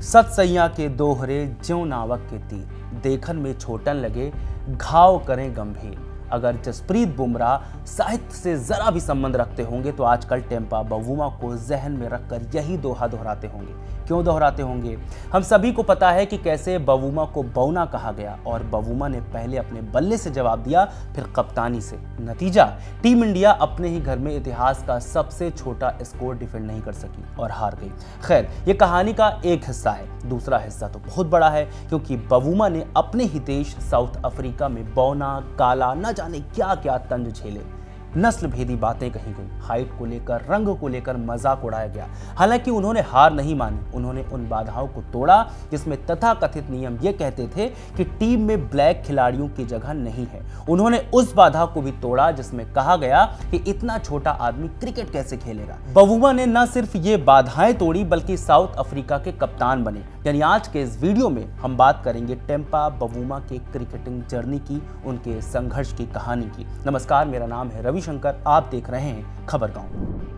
सत सैया के दोहरे ज्यों नावक के तीर, देखन में छोटन लगे घाव करें गंभीर। अगर जसप्रीत बुमराह साहित्य से जरा भी संबंध रखते होंगे तो आजकल टेम्पा बवुमा को जहन में रखकर यही दोहा दोहराते होंगे। क्यों दोहराते होंगे? हम सभी को पता है कि कैसे बवुमा को बौना कहा गया और बवुमा ने पहले अपने बल्ले से जवाब दिया, फिर कप्तानी से। नतीजा, टीम इंडिया अपने ही घर में इतिहास का सबसे छोटा स्कोर डिफेंड नहीं कर सकी और हार गई। खैर, ये कहानी का एक हिस्सा है। दूसरा हिस्सा तो बहुत बड़ा है, क्योंकि बवुमा ने अपने ही देश साउथ अफ्रीका में बौना, काला, न जाने क्या क्या तंज झेले। नस्ल भेदी बातें कही गई, हाइट को लेकर, रंग को लेकर मजाक उड़ाया गया। हालांकि उन्होंने हार नहीं मानी, उन्होंने उन बाधाओं को तोड़ा जिसमें तथाकथित नियम ये कहते थे कि टीम में ब्लैक खिलाड़ियों की जगह नहीं है। उन्होंने उस बाधा को भी तोड़ा जिसमें कहा गया कि इतना छोटा आदमी क्रिकेट कैसे खेलेगा। बवुमा ने न सिर्फ ये बाधाएं तोड़ी बल्कि साउथ अफ्रीका के कप्तान बने। यानी आज के इस वीडियो में हम बात करेंगे टेम्पा बवुमा के क्रिकेटिंग जर्नी की, उनके संघर्ष की कहानी की। नमस्कार, मेरा नाम है रवि शंकर, आप देख रहे हैं खबर गांव।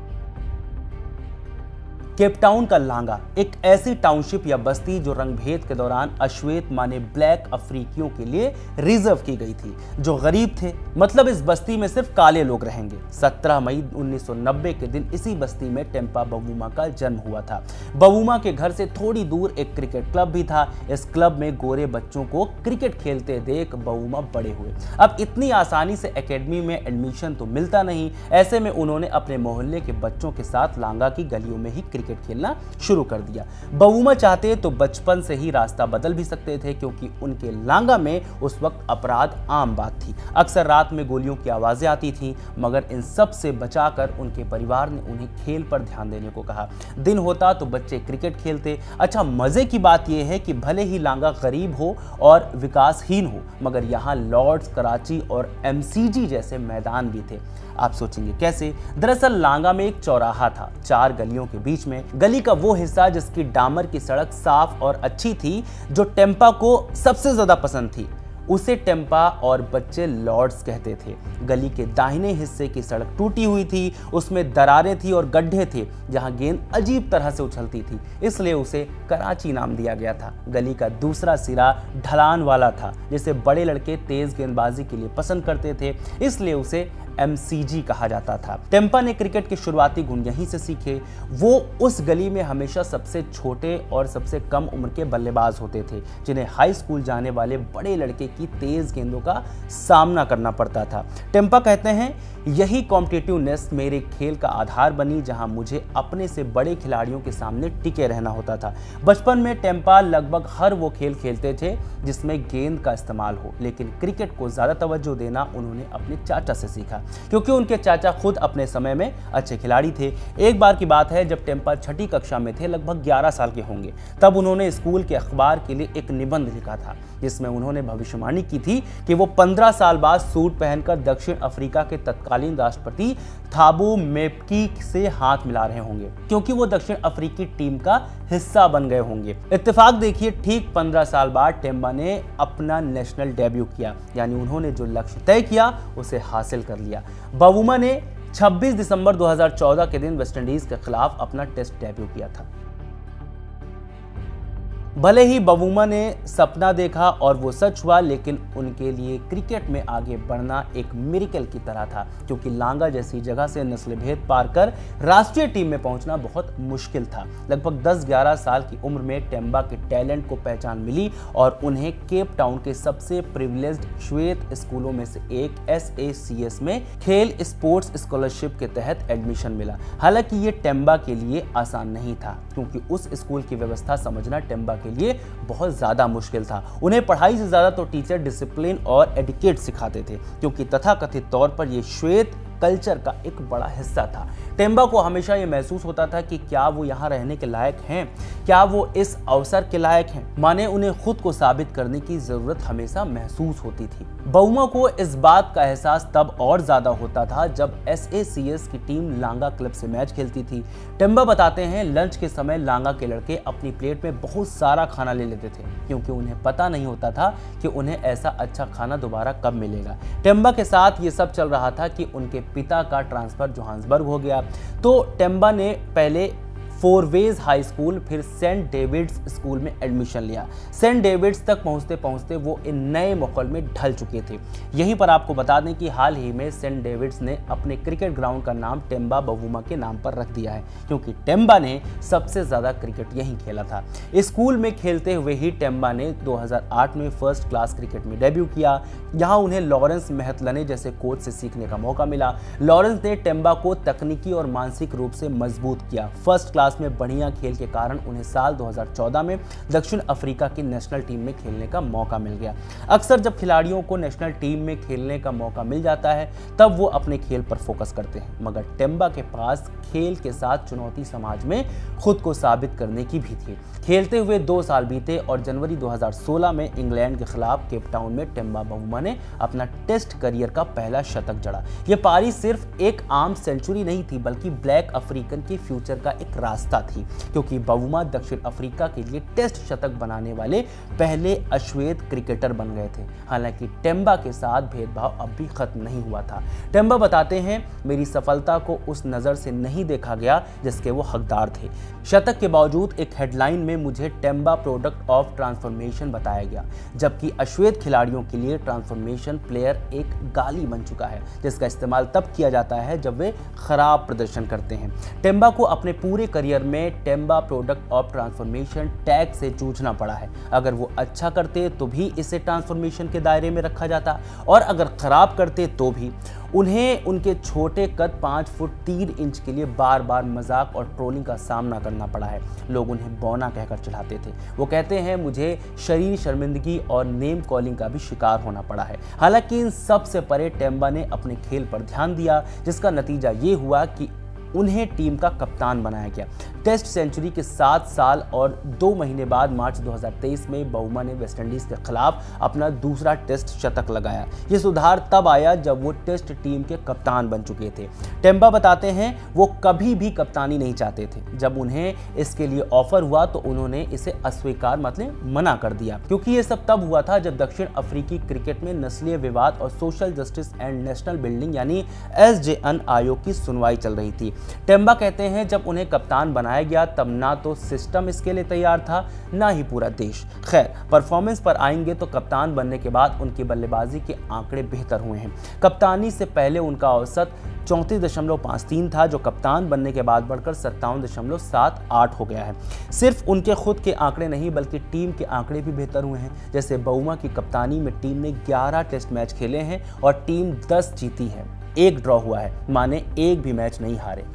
केप टाउन का लांगा एक ऐसी टाउनशिप या बस्ती जो रंगभेद के दौरान अश्वेत माने ब्लैक अफ्रीकियों के लिए रिजर्व की गई थी, जो गरीब थे। मतलब इस बस्ती में सिर्फ काले लोग रहेंगे। 17 मई 1990 के दिन इसी बस्ती में टेम्पा बवुमा का जन्म हुआ था। बवुमा के घर से थोड़ी दूर एक क्रिकेट क्लब भी था। इस क्लब में गोरे बच्चों को क्रिकेट खेलते देख बवुमा बड़े हुए। अब इतनी आसानी से एकेडमी में एडमिशन तो मिलता नहीं। ऐसे में उन्होंने अपने मोहल्ले के बच्चों के साथ लांगा की गलियों में ही क्रिकेट खेलना शुरू कर दिया। बवुमा चाहते तो बचपन से ही रास्ता बदल भी सकते थे, क्योंकि उनके लांगा में उस वक्त अपराध आम बात थी। अक्सर रात में गोलियों की आवाजें आती थी, मगर इन सब से बचाकर उनके परिवार ने उन्हें खेल पर ध्यान देने को कहा। दिन होता तो बच्चे क्रिकेट खेलते। अच्छा, मजे की बात यह है कि भले ही लांगा गरीब हो और विकासहीन हो, मगर यहाँ लॉर्ड्स, कराची और MCG जैसे मैदान भी थे। आप सोचेंगे कैसे? दरअसल लांगा में एक चौराहा था, 4 गलियों के बीच में। गली का वो हिस्सा जिसकी डामर की सड़क साफ और अच्छी थी, जो टेम्पा को सबसे ज्यादा पसंद थी, उसे टेम्पा और बच्चे लॉर्ड्स कहते थे। गली के दाहिने हिस्से की सड़क टूटी हुई थी, उसमें दरारें थी और गड्ढे थे जहां गेंद अजीब तरह से उछलती थी, इसलिए उसे कराची नाम दिया गया था। गली का दूसरा सिरा ढलान वाला था, जिसे बड़े लड़के तेज गेंदबाजी के लिए पसंद करते थे, इसलिए उसे MCG कहा जाता था। टेम्पा ने क्रिकेट के शुरुआती गुण यहीं से सीखे। वो उस गली में हमेशा सबसे छोटे और सबसे कम उम्र के बल्लेबाज होते थे, जिन्हें हाई स्कूल जाने वाले बड़े लड़के की तेज गेंदों का सामना करना पड़ता था। टेम्पा कहते हैं, यही कॉम्पिटिटिवनेस मेरे खेल का आधार बनी, जहां मुझे अपने से बड़े खिलाड़ियों के सामने टिके रहना होता था। बचपन में टेम्पा लगभग हर वो खेल खेलते थे जिसमें गेंद का इस्तेमाल हो, लेकिन क्रिकेट को ज्यादा तवज्जो देना उन्होंने अपने चाचा से सीखा, क्योंकि उनके चाचा खुद अपने समय में अच्छे खिलाड़ी थे। एक बार की बात है, जब टेम्पा 6ठी कक्षा में थे, लगभग 11 साल के होंगे, तब उन्होंने स्कूल के अखबार के लिए एक निबंध लिखा था, जिसमें उन्होंने भविष्यवाणी की थी कि वो 15 साल बाद सूट पहनकर दक्षिण अफ्रीका के तत्कालीन राष्ट्रपति थाबो म्बेकी से हाथ मिला रहे होंगे, क्योंकि वो दक्षिण अफ्रीकी टीम का हिस्सा बन गए होंगे। इत्तेफाक देखिए, ठीक 15 साल बाद टेम्पा ने अपना नेशनल डेब्यू किया, यानी उन्होंने जो लक्ष्य तय किया उसे हासिल कर लिया। बवुमा ने 26 दिसंबर 2014 के दिन वेस्टइंडीज के खिलाफ अपना टेस्ट डेब्यू किया था। भले ही बवुमा ने सपना देखा और वो सच हुआ, लेकिन उनके लिए क्रिकेट में आगे बढ़ना एक मिरेकल की तरह था, क्योंकि लांगा जैसी जगह से नस्ल भेद पार कर राष्ट्रीय टीम में पहुंचना बहुत मुश्किल था। लगभग 10-11 साल की उम्र में टेम्पा के टैलेंट को पहचान मिली और उन्हें केप टाउन के सबसे प्रिविलेज्ड श्वेत स्कूलों में से एक SACS में खेल स्पोर्ट्स स्कॉलरशिप के तहत एडमिशन मिला। हालांकि ये टेम्पा के लिए आसान नहीं था, क्योंकि उस स्कूल की व्यवस्था समझना टेम्पा के लिए बहुत ज्यादा मुश्किल था। उन्हें पढ़ाई से ज्यादा तो टीचर डिसिप्लिन और एटिकेट सिखाते थे, क्योंकि तथाकथित तौर पर यह श्वेत कल्चर का एक बड़ा हिस्सा था। टेम्पा को हमेशा ये महसूस होता था कि क्या वो यहाँ रहने के लायक हैं, क्या वो इस अवसर के लायक हैं। माने उन्हें खुद को साबित करने की जरूरत हमेशा महसूस होती थी। बवुमा को इस बात का एहसास तब और ज्यादा होता था जब SACS की टीम लांगा क्लब से मैच खेलती थी। टेम्पा बताते हैं, लंच के समय लांगा के लड़के अपनी प्लेट में बहुत सारा खाना ले लेते थे, क्योंकि उन्हें पता नहीं होता था कि उन्हें ऐसा अच्छा खाना दोबारा कब मिलेगा। टेम्पा के साथ ये सब चल रहा था कि उनके पिता का ट्रांसफर जोहान्सबर्ग हो गया, तो टेम्पा ने पहले फोरवेज हाई स्कूल फिर सेंट डेविड्स स्कूल में एडमिशन लिया। सेंट डेविड्स तक पहुंचते पहुंचते वो इन नए माहौल में ढल चुके थे। यहीं पर आपको बता दें कि हाल ही में सेंट डेविड्स ने अपने क्रिकेट ग्राउंड का नाम टेम्बा बवुमा के नाम पर रख दिया है, क्योंकि टेम्बा ने सबसे ज़्यादा क्रिकेट यहीं खेला था। स्कूल में खेलते हुए ही टेम्बा ने 2008 में फर्स्ट क्लास क्रिकेट में डेब्यू किया। यहाँ उन्हें लॉरेंस मेहतलने जैसे कोच से सीखने का मौका मिला। लॉरेंस ने टेम्बा को तकनीकी और मानसिक रूप से मजबूत किया। फर्स्ट क्लास में बढ़िया खेल के कारण उन्हें साल 2014 में दक्षिण अफ्रीका की नेशनल टीम में खेलने का मौका मिल गया। अक्सर जब खिलाड़ियों को नेशनल टीम में खेलने का मौका मिल जाता है तब वो अपने खेल पर फोकस करते हैं, मगर टेम्बा के पास खेल के साथ चुनौती समाज में खुद को साबित करने की भी थी। खेलते हुए 2 साल बीते और जनवरी 2016 में इंग्लैंड के खिलाफ केप टाउन में टेम्बा बवुमा ने अपना टेस्ट करियर का पहला शतक जड़ा। यह पारी सिर्फ एक आम सेंचुरी नहीं थी, बल्कि ब्लैक अफ्रीकन के फ्यूचर का एक रास्ता थी, क्योंकि बवुमा दक्षिण अफ्रीका के लिए टेस्ट शतक बनाने वाले पहले अश्वेत क्रिकेटर बन गए थे। हालांकि टेम्बा के साथ भेदभाव अब भी खत्म नहीं हुआ था। टेम्बा बताते हैं, मेरी सफलता को उस नज़र से नहीं देखा गया जिसके वो हकदार थे। शतक के बावजूद एक हेडलाइन में मुझे टेम्बा प्रोडक्ट ऑफ ट्रांसफॉर्मेशन बताया गया, जबकि अश्वेत खिलाड़ियों के लिए ट्रांसफॉर्मेशन प्लेयर एक गाली बन चुका है, जिसका इस्तेमाल तब किया जाता है जब वे खराब प्रदर्शन करते हैं। टेम्बा को अपने पूरे करियर में Temba product of transformation tag से जूझना पड़ा है। अगर वो अच्छा करते तो भी इसे ट्रांसफॉर्मेशन के दायरे में रखा जाता, और अगर खराब करते तो भी। उन्हें उनके छोटे कद 5 फुट 3 इंच के लिए बार बार मजाक और ट्रोलिंग का सामना करना पड़ा है। लोग उन्हें बौना कहकर चिढ़ाते थे। वो कहते हैं, मुझे शरीर शर्मिंदगी और नेम कॉलिंग का भी शिकार होना पड़ा है। हालांकि इन सब से परे टेम्बा ने अपने खेल पर ध्यान दिया, जिसका नतीजा ये हुआ कि उन्हें टीम का कप्तान बनाया गया। टेस्ट सेंचुरी के 7 साल और 2 महीने बाद मार्च 2023 में बवुमा ने वेस्टइंडीज के खिलाफ अपना दूसरा टेस्ट शतक लगाया। ये सुधार तब आया जब वो टेस्ट टीम के कप्तान बन चुके थे। टेम्बा बताते हैं, वो कभी भी कप्तानी नहीं चाहते थे। जब उन्हें इसके लिए ऑफर हुआ तो उन्होंने इसे अस्वीकार मतलब मना कर दिया, क्योंकि ये सब तब हुआ था जब दक्षिण अफ्रीकी क्रिकेट में नस्लीय विवाद और social justice and national building यानी SJN आयोग की सुनवाई चल रही थी। टेम्बा कहते हैं, जब उन्हें कप्तान बनाया गया तब ना तो सिस्टम इसके लिए तैयार था, ना ही पूरा देश। खैर, परफॉर्मेंस पर आएंगे तो कप्तान बनने के बाद उनकी बल्लेबाजी के आंकड़े बेहतर हुए हैं। कप्तानी से पहले उनका औसत 34.53 था, जो कप्तान बनने के बाद बढ़कर 57.78 हो गया है। सिर्फ उनके खुद के आंकड़े नहीं बल्कि टीम के आंकड़े भी बेहतर हुए हैं। जैसे बवुमा की कप्तानी में टीम ने 11 टेस्ट मैच खेले हैं और टीम 10 जीती है, 1 ड्रॉ हुआ है, माने 1 भी मैच नहीं हारे।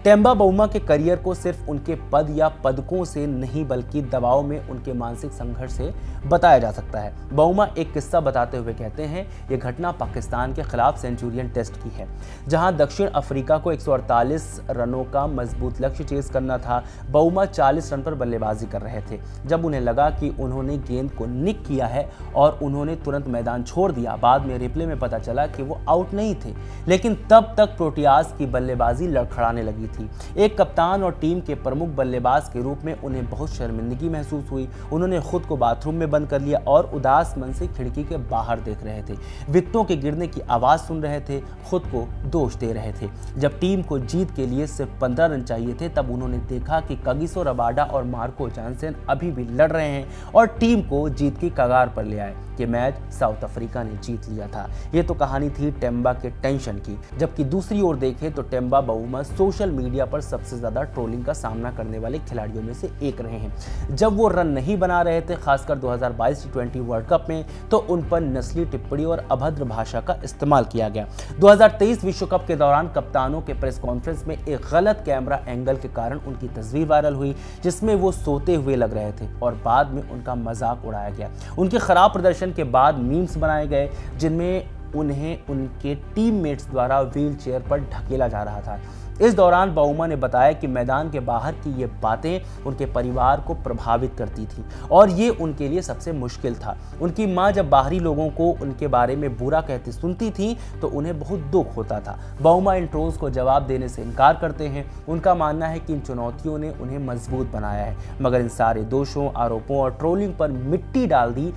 टेम्बा बवुमा के करियर को सिर्फ उनके पद या पदकों से नहीं बल्कि दबाव में उनके मानसिक संघर्ष से बताया जा सकता है। बवुमा एक किस्सा बताते हुए कहते हैं, ये घटना पाकिस्तान के खिलाफ सेंचुरियन टेस्ट की है, जहां दक्षिण अफ्रीका को 148 रनों का मजबूत लक्ष्य चेज करना था। बवुमा 40 रन पर बल्लेबाजी कर रहे थे जब उन्हें लगा कि उन्होंने गेंद को निक किया है और उन्होंने तुरंत मैदान छोड़ दिया। बाद में रिप्ले में पता चला कि वो आउट नहीं थे, लेकिन तब तक प्रोटियाज की बल्लेबाजी लड़खड़ाने लगी थी। एक कप्तान और टीम के प्रमुख बल्लेबाज के रूप में उन्हें बहुत शर्मिंदगी महसूस हुई। उन्होंने खुद को बाथरूम में बंद कर लिया और उदास मन से खिड़की के बाहर देख रहे थे। विकेटों के गिरने की आवाज सुन रहे थे, खुद को दोष दे रहे थे। जब टीम को जीत के लिए सिर्फ 15 रन चाहिए थे तब उन्होंने देखा कि कगिसो रबाडा और मार्को जानसन अभी भी लड़ रहे हैं और टीम को जीत की कगार पर ले आए। ये मैच साउथ अफ्रीका ने जीत लिया था। ये तो कहानी थी टेम्बा के टेंशन की। जबकि दूसरी ओर देखें तो टेम्बा बवुमा सोशल मीडिया पर सबसे ज्यादा ट्रोलिंग का सामना करने वाले खिलाड़ियों में से एक रहे हैं। जब वो रन नहीं बना रहे थे, खासकर 2022 T20 वर्ल्ड कप में, तो उन पर नस्ली टिप्पणी और अभद्र भाषा का इस्तेमाल किया गया। 2023 विश्व कप के दौरान कप्तानों के प्रेस कॉन्फ्रेंस में एक गलत कैमरा एंगल के कारण उनकी तस्वीर वायरल हुई, जिसमें वो सोते हुए लग रहे थे और बाद में उनका मजाक उड़ाया गया। उनके खराब प्रदर्शन के बाद मीम्स बनाए गए जिनमें उन्हें उनके टीममेट्स द्वारा व्हील चेयर पर ढकेला जा रहा था। इस दौरान बवुमा ने बताया कि मैदान के बाहर की ये बातें उनके परिवार को प्रभावित करती थी और ये उनके लिए सबसे मुश्किल था। उनकी मां जब बाहरी लोगों को उनके बारे में बुरा कहती सुनती थी तो उन्हें बहुत दुख होता था। बवुमा इन ट्रोल्स को जवाब देने से इनकार करते हैं। उनका मानना है कि इन चुनौतियों ने उन्हें मजबूत बनाया है, मगर इन सारे दोषों, आरोपों और ट्रोलिंग पर मिट्टी डाल दी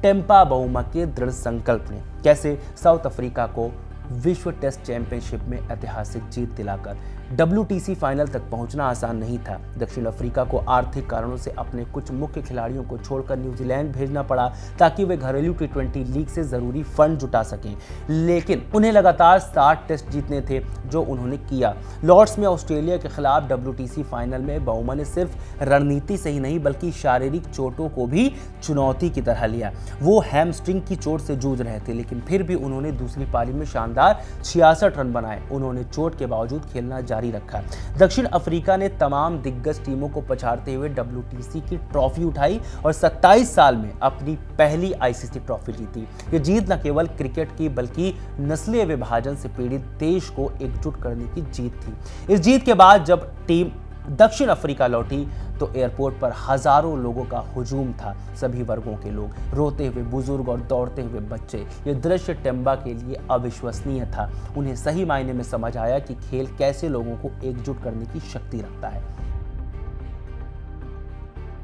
टेम्बा बवुमा के दृढ़ संकल्प ने। कैसे साउथ अफ्रीका को विश्व टेस्ट चैंपियनशिप में ऐतिहासिक जीत दिलाकर WTC फाइनल तक पहुंचना आसान नहीं था। दक्षिण अफ्रीका को आर्थिक कारणों से अपने कुछ मुख्य खिलाड़ियों को छोड़कर न्यूजीलैंड भेजना पड़ा ताकि वे घरेलू T20 लीग से जरूरी फंड जुटा सकें, लेकिन उन्हें लगातार 60 टेस्ट जीतने थे, जो उन्होंने किया। लॉर्ड्स में ऑस्ट्रेलिया के खिलाफ WTC फाइनल में बाउमा ने सिर्फ रणनीति से ही नहीं बल्कि शारीरिक चोटों को भी चुनौती की तरह लिया। वो हैमस्ट्रिंग की चोट से जूझ रहे थे, लेकिन फिर भी उन्होंने दूसरी पारी में शानदार 66 रन बनाए। उन्होंने चोट के बावजूद खेलना जारी रखा। दक्षिण अफ्रीका ने तमाम दिग्गज टीमों को पछाड़ते हुए WTC की ट्रॉफी उठाई और 27 साल में अपनी पहली ICC ट्रॉफी जीती। ये जीत न केवल क्रिकेट की बल्कि नस्लीय विभाजन से पीड़ित देश को एकजुट करने की जीत थी। इस जीत के बाद जब टीम दक्षिण अफ्रीका लौटी तो एयरपोर्ट पर हजारों लोगों का हुजूम था। सभी वर्गों के लोग, रोते हुए बुजुर्ग और दौड़ते हुए बच्चे। ये दृश्य टेम्बा के लिए अविश्वसनीय था। उन्हें सही मायने में समझ आया कि खेल कैसे लोगों को एकजुट करने की शक्ति रखता है।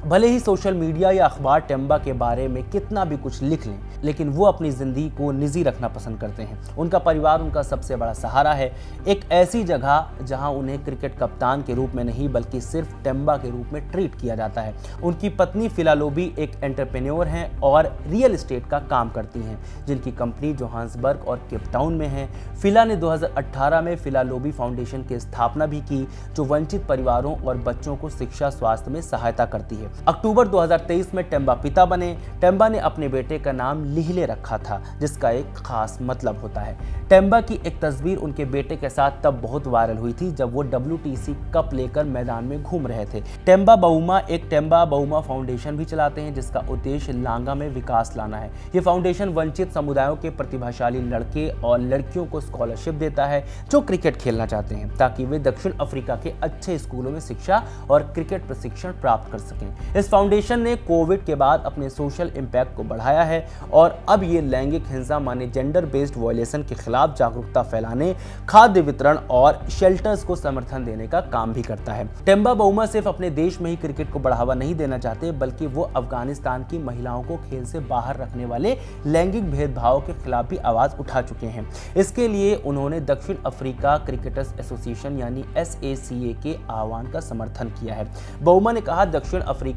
भले ही सोशल मीडिया या अखबार टेम्बा के बारे में कितना भी कुछ लिख लें, लेकिन वो अपनी जिंदगी को निजी रखना पसंद करते हैं। उनका परिवार उनका सबसे बड़ा सहारा है। एक ऐसी जगह जहां उन्हें क्रिकेट कप्तान के रूप में नहीं बल्कि सिर्फ टेम्बा के रूप में ट्रीट किया जाता है। उनकी पत्नी फिला लोबी एक एंटरप्रेन्योर हैं और रियल एस्टेट का काम करती हैं, जिनकी कंपनी जोहान्सबर्ग और केप टाउन में है। फिला ने 2018 में फिला लोबी फाउंडेशन की स्थापना भी की, जो वंचित परिवारों और बच्चों को शिक्षा स्वास्थ्य में सहायता करती है। अक्टूबर 2023 में टेम्बा पिता बने। टेम्बा ने अपने बेटे का नाम लिहिले रखा था, जिसका एक खास मतलब होता है। टेम्बा की एक तस्वीर उनके बेटे के साथ तब बहुत वायरल हुई थी जब वो WTC कप लेकर मैदान में घूम रहे थे। टेम्बा बाउमा फाउंडेशन भी चलाते हैं, जिसका उद्देश्य लांगा में विकास लाना है। ये फाउंडेशन वंचित समुदायों के प्रतिभाशाली लड़के और लड़कियों को स्कॉलरशिप देता है जो क्रिकेट खेलना चाहते हैं, ताकि वे दक्षिण अफ्रीका के अच्छे स्कूलों में शिक्षा और क्रिकेट प्रशिक्षण प्राप्त कर सकें। इस फाउंडेशन ने कोविड के बाद अपने सोशल इम्पैक्ट को बढ़ाया है और अब ये लैंगिक हिंसा माने जेंडर बेस्ड वायलेशन के खिलाफ जागरूकता फैलाने, खाद्य वितरण और शेल्टर्स को समर्थन देने का काम भी करता है। टेम्बा बाउमा सिर्फ अपने देश में ही क्रिकेट को बढ़ावा नहीं देना चाहते, बल्कि वो अफगानिस्तान की महिलाओं को खेल से बाहर रखने वाले लैंगिक भेदभाव के खिलाफ भी आवाज उठा चुके हैं। इसके लिए उन्होंने दक्षिण अफ्रीका क्रिकेटर्स एसोसिएशन यानी SACA के आह्वान का समर्थन किया है। बाउमा ने कहा, दक्षिण अफ्रीका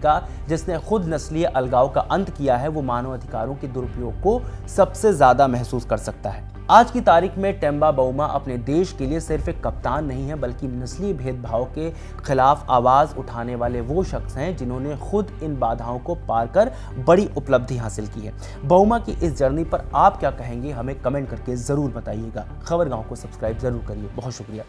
जिसने खुद नस्लीय अलगाव का अंत किया है, वो मानव अधिकारों के दुरुपयोग को सबसे ज्यादा महसूस कर सकता है। आज की तारीख में टेम्बा बाउमा अपने देश के लिए सिर्फ एक कप्तान नहीं है, बल्कि नस्लीय भेदभाव के खिलाफ आवाज उठाने वाले वो शख्स हैं जिन्होंने खुद इन बाधाओं को पार कर बड़ी उपलब्धि हासिल की है। बाउमा की इस जर्नी पर आप क्या कहेंगे, हमें कमेंट करके जरूर बताइएगा। खबरगांव को सब्सक्राइब जरूर करिए। बहुत शुक्रिया।